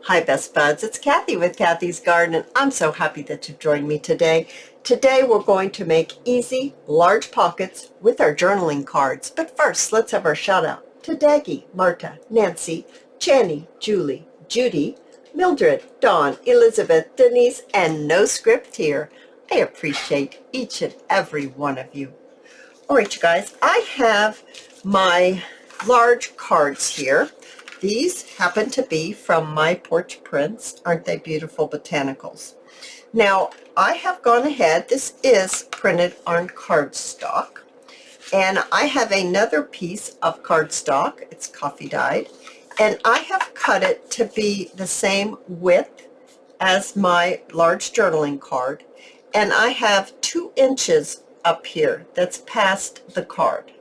Hi Best Buds, it's Cathy with Cathy's Garden, and I'm so happy that you've joined me today. Today we're going to make easy, large pockets with our journaling cards. But first, let's have our shout out to Daggy, Marta, Nancy, Jenny, Julie, Judy, Mildred, Dawn, Elizabeth, Denise, and no script here. I appreciate each and every one of you. All right, you guys, I have my large cards here. These happen to be from My Porch Prints. Aren't they beautiful botanicals? Now, I have gone ahead. This is printed on cardstock. And I have another piece of cardstock. It's coffee dyed. And I have cut it to be the same width as my large journaling card. And I have 2 inches up here that's past the card.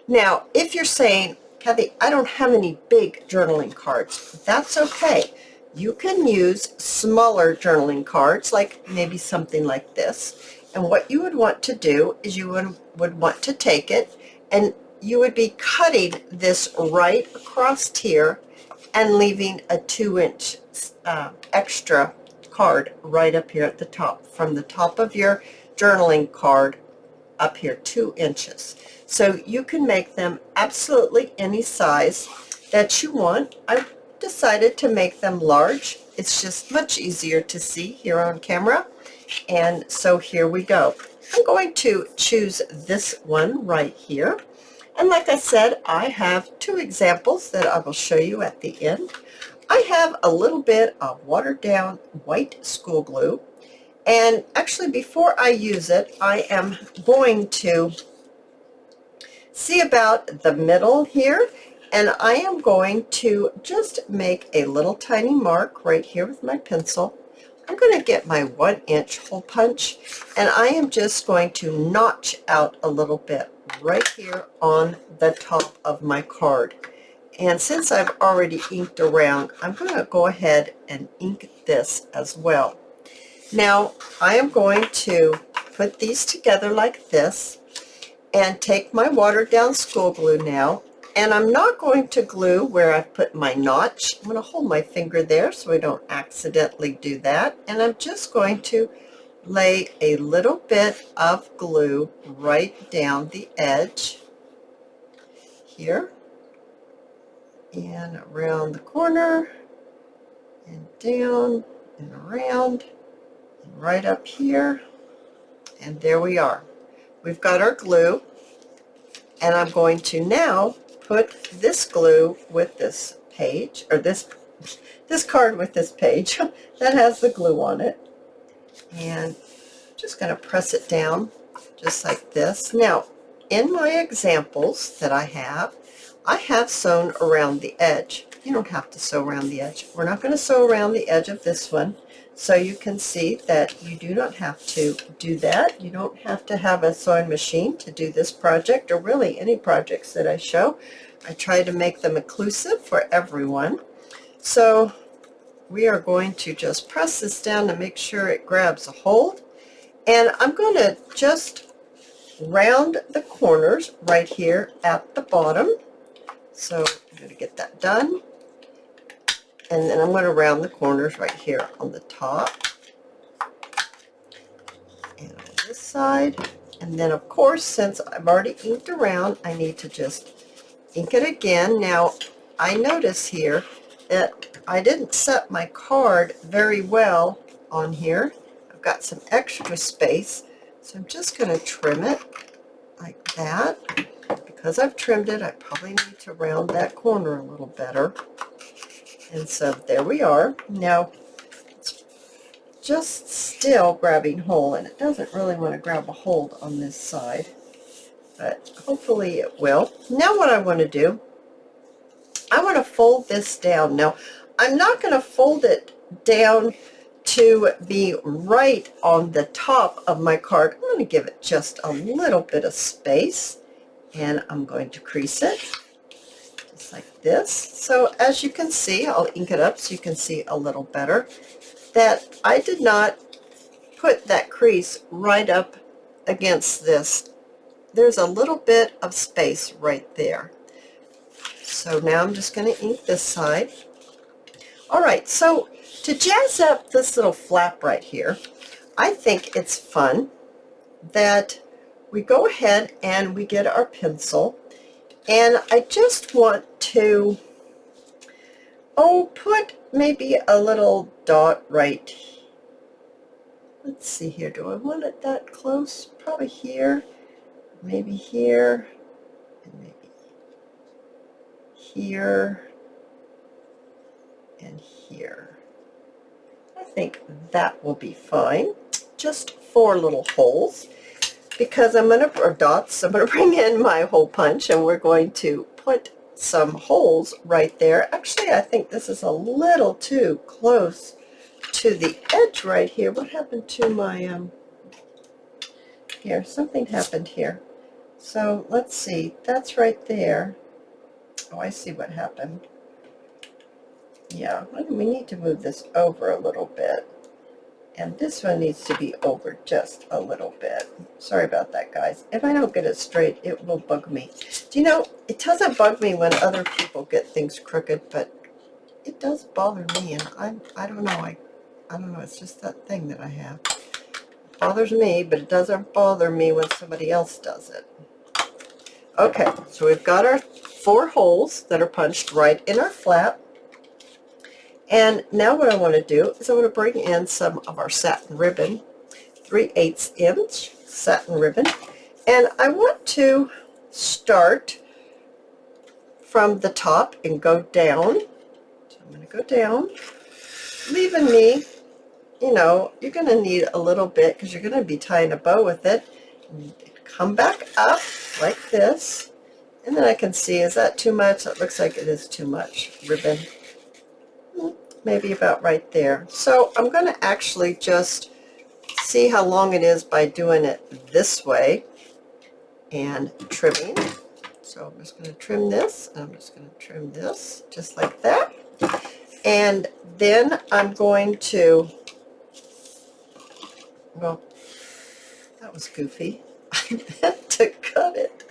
Now, if you're saying, Cathy, I don't have any big journaling cards, that's okay. You can use smaller journaling cards, like maybe something like this. And what you would want to do is you would want to take it and you would be cutting this right across here and leaving a 2-inch extra card right up here at the top, from the top of your journaling card up here, 2 inches. So you can make them absolutely any size that you want. I decided to make them large. It's just much easier to see here on camera. And so here we go. I'm going to choose this one right here. And like I said, I have 2 examples that I will show you at the end. I have a little bit of watered down white school glue. And actually, before I use it, I am going to see about the middle here, and I am going to just make a little tiny mark right here with my pencil. I'm going to get my 1-inch hole punch, and I am just going to notch out a little bit right here on the top of my card. And since I've already inked around, I'm going to go ahead and ink this as well. Now, I am going to put these together like this and take my watered down school glue now, and I'm not going to glue where I've put my notch. I'm going to hold my finger there so I don't accidentally do that, and I'm just going to lay a little bit of glue right down the edge here and around the corner and down and around and right up here, and there we are. We've got our glue, and I'm going to now put this glue with this page, or this card with this page that has the glue on it, and I'm just going to press it down just like this. Now, in my examples that I have sewn around the edge. You don't have to sew around the edge. We're not going to sew around the edge of this one. So you can see that you do not have to do that. You don't have to have a sewing machine to do this project, or really any projects that I show. I try to make them inclusive for everyone. So we are going to just press this down to make sure it grabs a hold. And I'm going to just round the corners right here at the bottom. So I'm going to get that done. And then I'm going to round the corners right here on the top and on this side. And then, of course, since I've already inked around, I need to just ink it again. Now, I notice here that I didn't set my card very well on here. I've got some extra space, so I'm just going to trim it like that. Because I've trimmed it, I probably need to round that corner a little better. And so there we are. Now, it's just still grabbing hold, and it doesn't really want to grab a hold on this side, but hopefully it will. Now what I want to do, I want to fold this down. Now, I'm not going to fold it down to be right on the top of my card. I'm going to give it just a little bit of space, and I'm going to crease it. Like this. So as you can see, I'll ink it up so you can see a little better, that I did not put that crease right up against this. There's a little bit of space right there. So now I'm just going to ink this side. All right, so to jazz up this little flap right here, I think it's fun that we go ahead and we get our pencil, and I just want to, put maybe a little dot right. Let's see here, do I want it that close? Probably here, maybe here, and maybe here, and here. I think that will be fine. Just 4 little holes, because I'm going to, or dots, I'm going to bring in my hole punch, and we're going to put some holes right there. Actually, I think this is a little too close to the edge right here. What happened to my, here, something happened here. So let's see, that's right there. Oh, I see what happened. Yeah, we need to move this over a little bit. And this one needs to be over just a little bit. Sorry about that, guys. If I don't get it straight, it will bug me. Do you know, it doesn't bug me when other people get things crooked, but it does bother me, and I don't know, I don't know, it's just that thing that I have. It bothers me, but it doesn't bother me when somebody else does it. Okay, so we've got our 4 holes that are punched right in our flap. And now what I want to do is I want to bring in some of our satin ribbon, 3/8 inch satin ribbon, and I want to start from the top and go down. So I'm going to go down, leaving me, you know, you're going to need a little bit because you're going to be tying a bow with it. And come back up like this, and then I can see, is that too much? It looks like it is too much ribbon. Maybe about right there. So I'm going to actually just see how long it is by doing it this way and trimming. So I'm just going to trim this, and I'm just going to trim this just like that. And then I'm going to, well, that was goofy. I meant to cut it.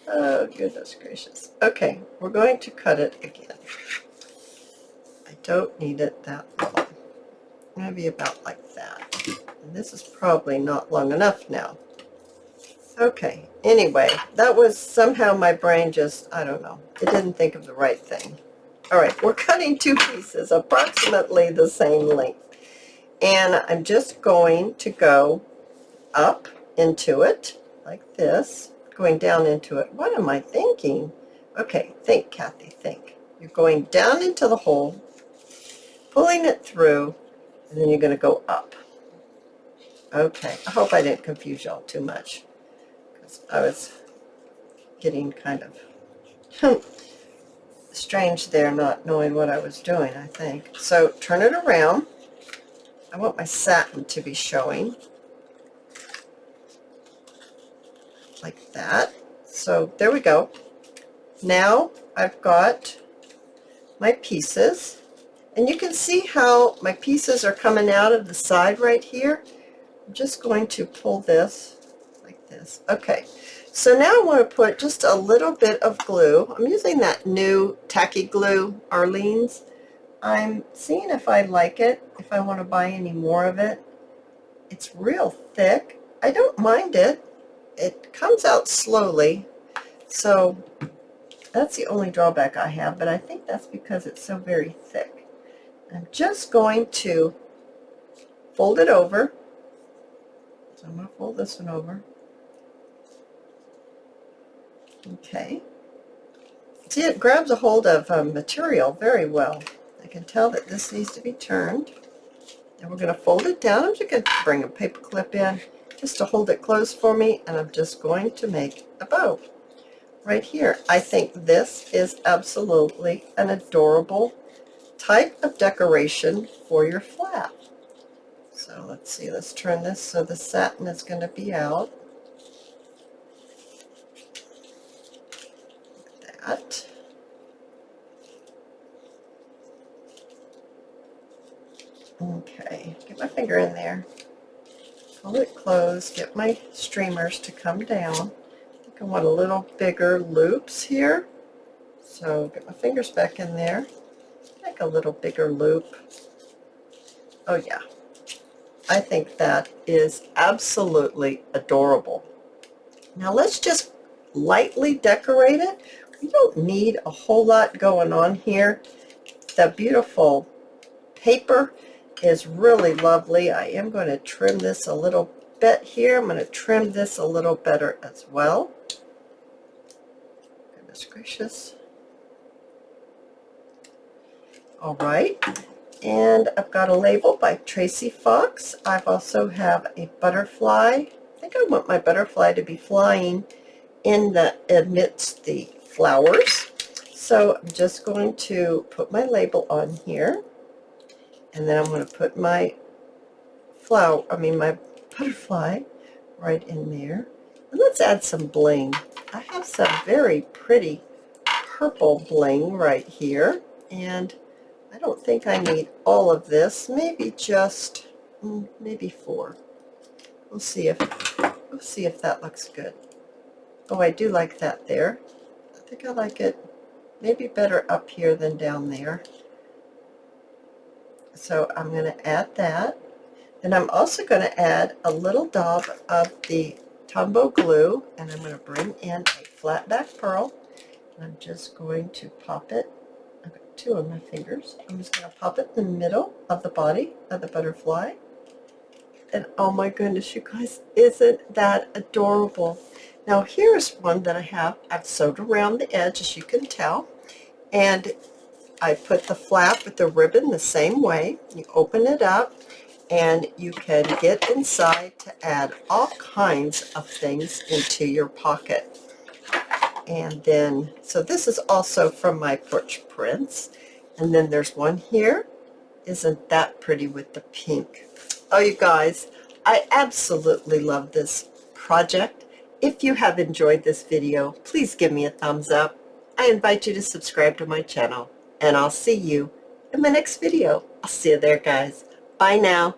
Oh, goodness gracious. Okay, we're going to cut it again. I don't need it that long. Maybe about like that. And this is probably not long enough now. Okay, anyway, that was somehow my brain just, I don't know, it didn't think of the right thing. All right, we're cutting 2 pieces approximately the same length. And I'm just going to go up into it like this, going down into it. What am I thinking? Okay, think, Kathy, think. You're going down into the hole, pulling it through, and then you're going to go up. Okay, I hope I didn't confuse y'all too much, because I was getting kind of strange there, not knowing what I was doing, I think. So turn it around. I want my satin to be showing like that. So there we go. Now I've got my pieces, and you can see how my pieces are coming out of the side right here. I'm just going to pull this like this. Okay, so now I want to put just a little bit of glue. I'm using that new tacky glue, Arlene's. I'm seeing if I like it, if I want to buy any more of it. It's real thick. I don't mind it. It comes out slowly, so that's the only drawback I have, but I think that's because it's so very thick. I'm just going to fold it over. So I'm going to fold this one over. Okay. See, it grabs a hold of material very well. I can tell that this needs to be turned. And we're going to fold it down. I'm just going to bring a paper clip in just to hold it closed for me, and I'm just going to make a bow right here. I think this is absolutely an adorable type of decoration for your flap. So let's see, let's turn this so the satin is going to be out. Like that. Okay, get my finger in there, pull it closed, get my streamers to come down. I think I want a little bigger loops here. So get my fingers back in there. I like a little bigger loop. Oh yeah, I think that is absolutely adorable. Now let's just lightly decorate it. We don't need a whole lot going on here. The beautiful paper is really lovely. I am going to trim this a little bit here. I'm going to trim this a little better as well. Goodness gracious. All right. And I've got a label by Tracy Fox. I also have a butterfly. I think I want my butterfly to be flying amidst the flowers. So I'm just going to put my label on here, and then I'm going to put my my butterfly right in there. And let's add some bling. I have some very pretty purple bling right here, and I don't think I need all of this. Maybe just maybe 4. We'll see if that looks good. Oh, I do like that there. I think I like it maybe better up here than down there. So I'm going to add that. And I'm also going to add a little dab of the Tombow glue, and I'm going to bring in a flat back pearl. And I'm just going to pop it. I've got 2 on my fingers. I'm just going to pop it in the middle of the body of the butterfly. And oh my goodness, you guys, isn't that adorable? Now here's one that I've sewed around the edge, as you can tell, and I put the flap with the ribbon the same way. You open it up, and you can get inside to add all kinds of things into your pocket. And then, so this is also from my Porch Prints. And then there's one here. Isn't that pretty with the pink? Oh, you guys, I absolutely love this project. If you have enjoyed this video, please give me a thumbs up. I invite you to subscribe to my channel, and I'll see you in my next video. I'll see you there, guys. Bye now.